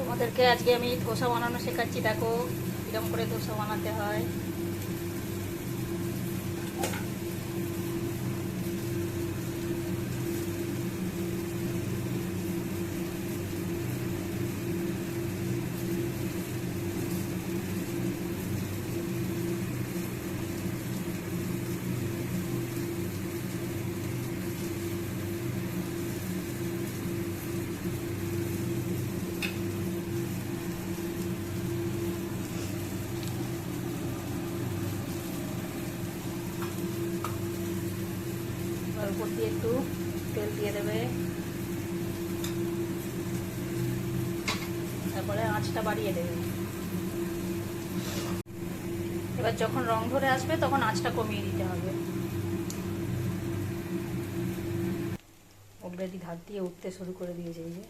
তোমাদেরকে আজকে আমি ধোসা বানানো শেখাচ্ছি। দেখো কিরকম করে ধোসা বানাতে হয়। তার উপর দিয়ে একটু তেল দিয়ে দেবে, তারপরে আঁচটা বাড়িয়ে দেবে। এবার যখন রং ধরে আসবে তখন আঁচটা কমিয়ে দিতে হবে। অলরেডি ধার দিয়ে উঠতে শুরু করে দিয়েছে। এই যে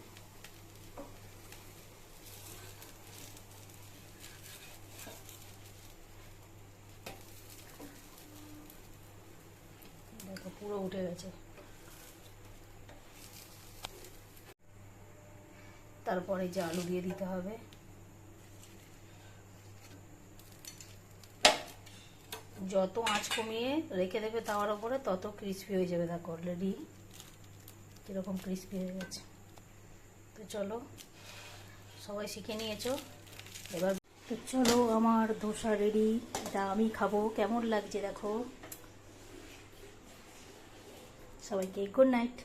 দেখো পুরো উঠে গেছে। তারপরে যে আলু দিয়ে দিতে হবে। যত আঁচ কমিয়ে রেখে দেবে তাওয়ার উপরে তত ক্রিস্পি হয়ে যাবে। দেখো অলরেডি কিরকম ক্রিস্পি হয়ে গেছে। তো চলো, সবাই শিখে নিয়েছো এবার। তো চলো, আমার ধোসা রেডি। এটা আমি খাবো, কেমন লাগছে দেখো। সবাইকে গুড নাইট।